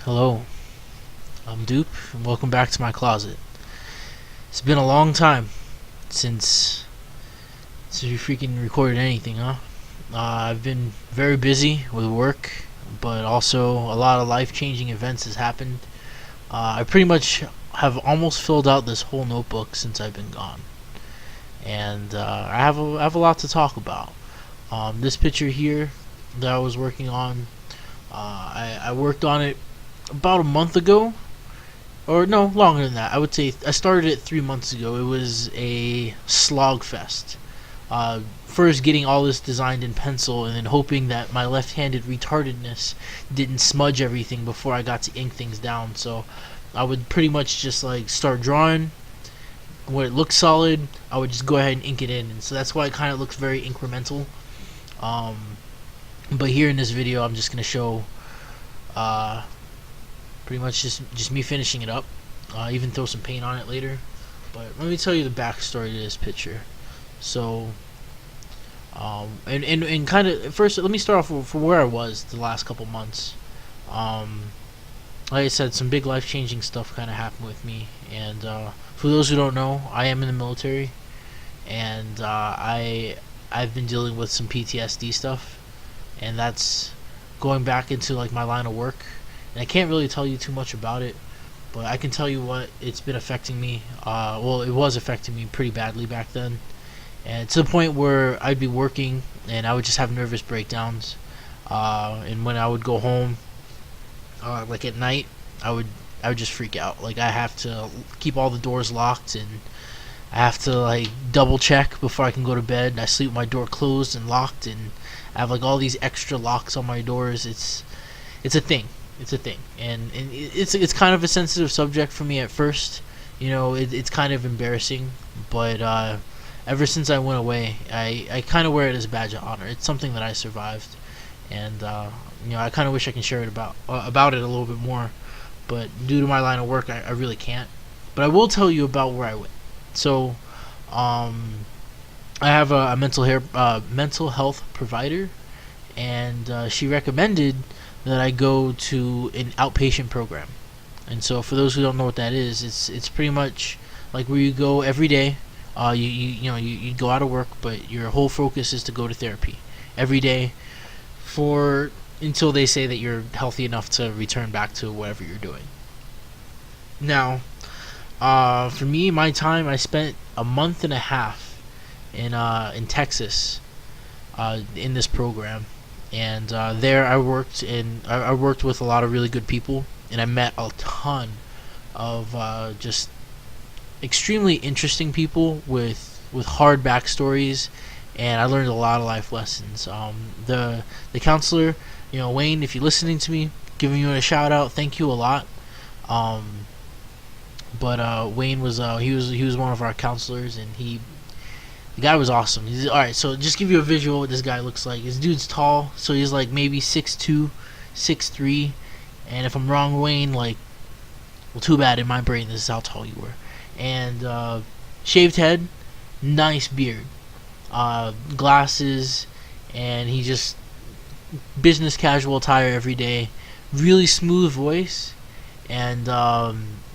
Hello, I'm Doop, and welcome back to my closet. It's been a long time since we freaking recorded anything, huh? I've been very busy with work, but also a lot of life-changing events has happened. I pretty much have almost filled out this whole notebook since I've been gone, and I have a lot to talk about. This picture here that I was working on, I worked on it about a month ago, or no, longer than that. I would say I started it 3 months ago. It was a slog fest. First, getting all this designed in pencil, and then hoping that my left-handed retardedness didn't smudge everything before I got to ink things down. So I would pretty much just like start drawing. When it looked solid, I would just go ahead and ink it in, and so that's why it kind of looks very incremental. Um, but here in this video, I'm just gonna show pretty much just me finishing it up. Even throw some paint on it later. But let me tell you the backstory to this picture. So, and kind of first, let me start off from where I was the last couple months. Like I said, some big life-changing stuff kind of happened with me. And for those who don't know, I am in the military, and I've been dealing with some PTSD stuff, and that's going back into like my line of work. And I can't really tell you too much about it, but I can tell you what it's been affecting me. Well, it was affecting me pretty badly back then, and to the point where I'd be working and I would just have nervous breakdowns. And when I would go home, like at night, I would just freak out. Like I have to keep all the doors locked, and I have to like double check before I can go to bed. I sleep with my door closed and locked, and I have like all these extra locks on my doors. It's a thing. It's a thing, and it's kind of a sensitive subject for me at first. You know, it's kind of embarrassing, but ever since I went away, I kind of wear it as a badge of honor. It's something that I survived, and I kind of wish I can share it about it a little bit more, but due to my line of work, I really can't. But I will tell you about where I went. So, I have a mental health provider, and she recommended that I go to an outpatient program. And so, for those who don't know what that is, it's pretty much like where you go every day. You go out of work, but your whole focus is to go to therapy every day for until they say that you're healthy enough to return back to whatever you're doing. Now, for me, my time, I spent a month and a half in Texas, in this program, and there I worked with a lot of really good people, and I met a ton of just extremely interesting people with hard backstories, and I learned a lot of life lessons. The counselor, Wayne, if you're listening to me, giving you a shout out, thank you a lot. But Wayne was he was one of our counselors, and the guy was awesome. All right, so just give you a visual of what this guy looks like. This dude's tall, so he's like maybe 6'2", 6'3", and if I'm wrong, Wayne, like, well, too bad. In my brain, this is how tall you were. And shaved head, nice beard, glasses, and he just business casual attire every day. Really smooth voice, and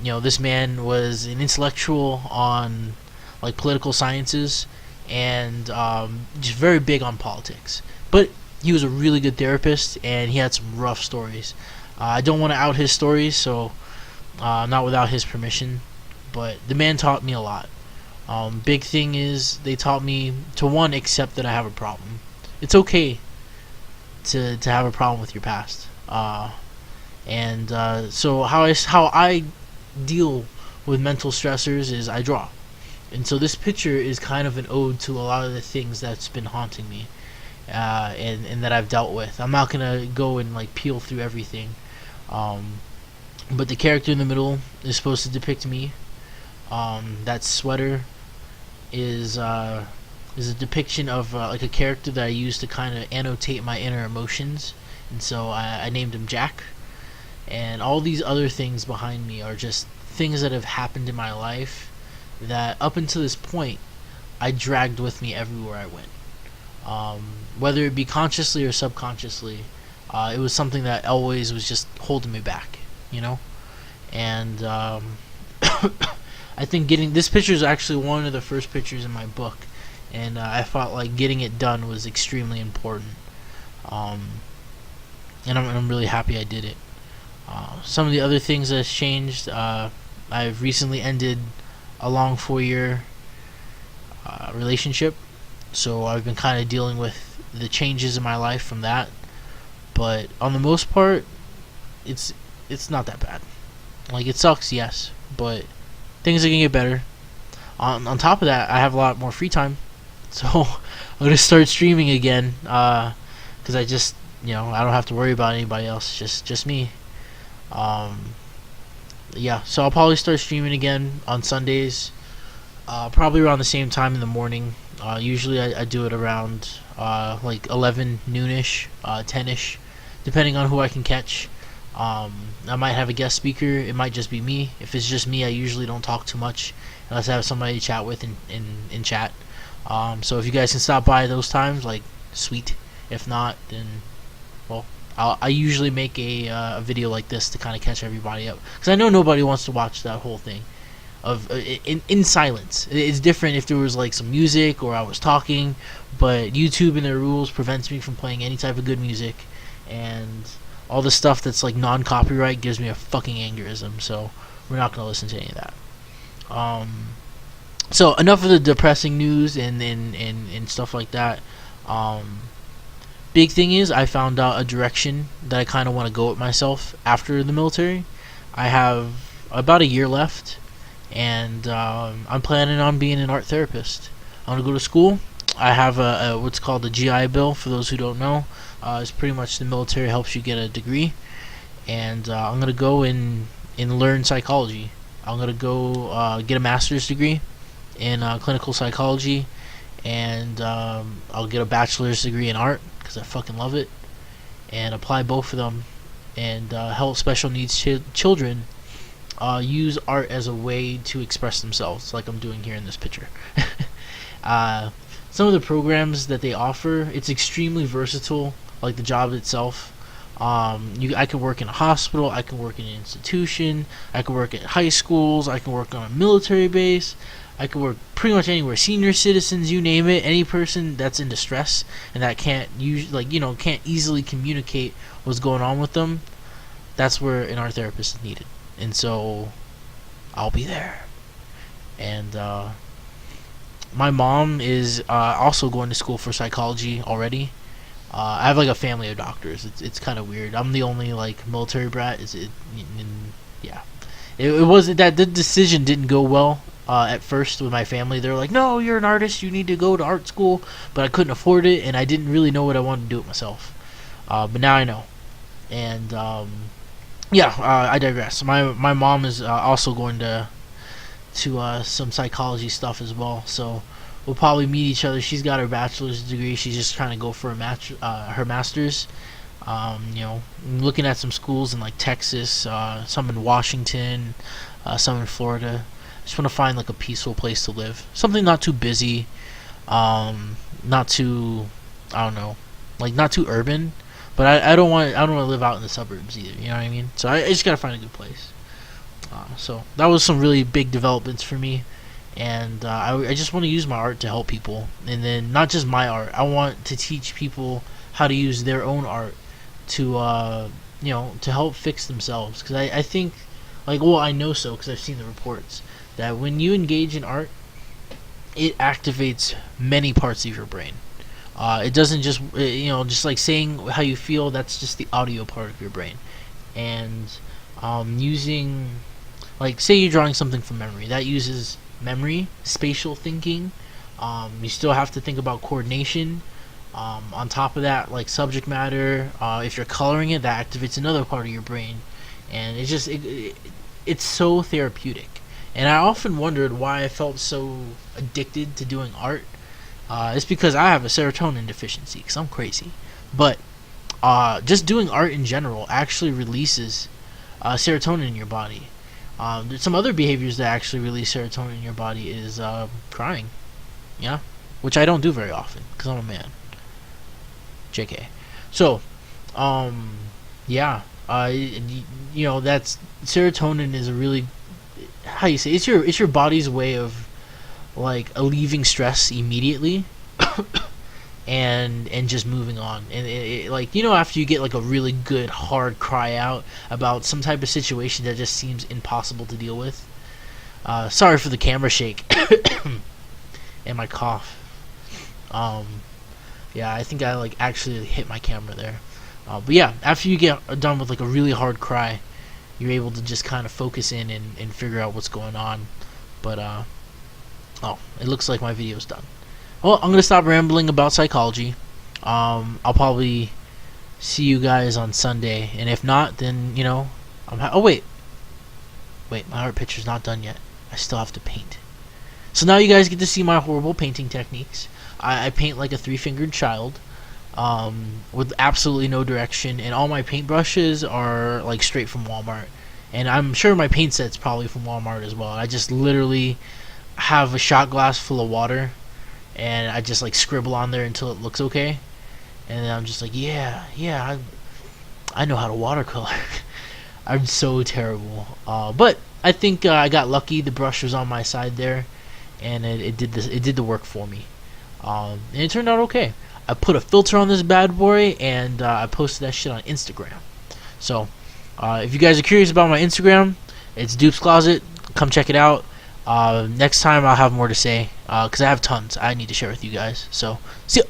this man was an intellectual on like political sciences, and just very big on politics. But he was a really good therapist, and he had some rough stories. I don't want to out his stories, so not without his permission. But the man taught me a lot. Big thing is they taught me to, one, accept that I have a problem. It's okay to have a problem with your past. So how I deal with mental stressors is I draw. And so this picture is kind of an ode to a lot of the things that's been haunting me, and that I've dealt with. I'm not gonna go and like peel through everything, but the character in the middle is supposed to depict me. That sweater is a depiction of like a character that I used to kind of annotate my inner emotions, and so I named him Jack. And all these other things behind me are just things that have happened in my life that up until this point I dragged with me everywhere I went, whether it be consciously or subconsciously. It was something that always was just holding me back. you know. And I think getting this picture is actually one of the first pictures in my book, and I felt like getting it done was extremely important. Um, and I'm really happy I did it. Some of the other things that's changed, I've recently ended a long 4-year relationship, so I've been kind of dealing with the changes in my life from that. But on the most part, it's it's not that bad. Like, it sucks, yes, but things are gonna get better. On top of that, I have a lot more free time, so I'm gonna start streaming again. Because I just, I don't have to worry about anybody else, just me. Um, yeah, so I'll probably start streaming again on Sundays, probably around the same time in the morning. Usually I do it around like 11 noonish, 10ish, depending on who I can catch. I might have a guest speaker. It might just be me. If it's just me, I usually don't talk too much unless I have somebody to chat with in chat. So if you guys can stop by those times, like, sweet. If not, then, well, I usually make a video like this to kind of catch everybody up, because I know nobody wants to watch that whole thing of in silence. It's different if there was like some music or I was talking, but YouTube and their rules prevents me from playing any type of good music, and all the stuff that's like non-copyright gives me a fucking aneurysm. So we're not gonna listen to any of that. So enough of the depressing news and stuff like that. Big thing is, I found out a direction that I kind of want to go with myself after the military. I have about a year left, and I'm planning on being an art therapist. I want to go to school. I have a what's called a GI Bill. For those who don't know, it's pretty much the military helps you get a degree, and I'm gonna go and learn psychology. I'm gonna go get a master's degree in clinical psychology, and I'll get a bachelor's degree in art because I fucking love it, and apply both of them, and help special needs children use art as a way to express themselves, like I'm doing here in this picture. Some of the programs that they offer, it's extremely versatile, like the job itself. I can work in a hospital, I can work in an institution, I can work at high schools, I can work on a military base, I can work pretty much anywhere. Senior citizens, you name it. Any person that's in distress and that can't can't easily communicate what's going on with them, that's where an art therapist is needed. And so I'll be there. And my mom is also going to school for psychology already. I have like a family of doctors. It's kind of weird. I'm the only like military brat. Yeah. It wasn't that the decision didn't go well at first with my family. They were like, "No, you're an artist. You need to go to art school." But I couldn't afford it, and I didn't really know what I wanted to do it myself. But now I know. And I digress. My mom is also going to some psychology stuff as well. So we'll probably meet each other. She's got her bachelor's degree. She's just trying to go for her master's. Looking at some schools in like Texas, some in Washington, some in Florida. Just want to find like a peaceful place to live, something not too busy, not too, I don't know, like not too urban, but I don't want to live out in the suburbs either. You know what I mean? So I just gotta find a good place. So that was some really big developments for me, and I just want to use my art to help people, and then not just my art. I want to teach people how to use their own art to to help fix themselves, because I think, like, well, I know so because I've seen the reports that when you engage in art, it activates many parts of your brain. It doesn't just just like saying how you feel. That's just the audio part of your brain, and using, like, say you're drawing something from memory, that uses memory, spatial thinking. You still have to think about coordination. On top of that, like subject matter, if you're coloring it, that activates another part of your brain, and it's so therapeutic. And I often wondered why I felt so addicted to doing art. It's because I have a serotonin deficiency, because I'm crazy. But just doing art in general actually releases serotonin in your body. There's some other behaviors that actually release serotonin in your body is crying, yeah, which I don't do very often because I'm a man. JK. So, yeah. You know, that's serotonin is a really, how you say, it's your body's way of like alleviating stress immediately and just moving on. And like, you know, after you get like a really good hard cry out about some type of situation that just seems impossible to deal with. Sorry for the camera shake and my cough. um yeah, I think I like actually hit my camera there. But yeah, after you get done with like a really hard cry, you're able to just kind of focus in and figure out what's going on. But oh, it looks like my video's done. Well, I'm gonna stop rambling about psychology. I'll probably see you guys on Sunday, and if not, then you know, oh wait, my art picture's not done yet. I still have to paint. So now you guys get to see my horrible painting techniques. I paint like a three-fingered child, with absolutely no direction, and all my paintbrushes are like straight from Walmart. And I'm sure my paint set's probably from Walmart as well. I just literally have a shot glass full of water, and I just like scribble on there until it looks okay. And then I'm just like, yeah, I know how to watercolor. I'm so terrible. But I think I got lucky. The brush was on my side there, and it did this. It did the work for me. And it turned out okay. I put a filter on this bad boy, and I posted that shit on Instagram. So, if you guys are curious about my Instagram, it's Doop's Closet. Come check it out. Next time I'll have more to say, because I have tons I need to share with you guys. So, see ya.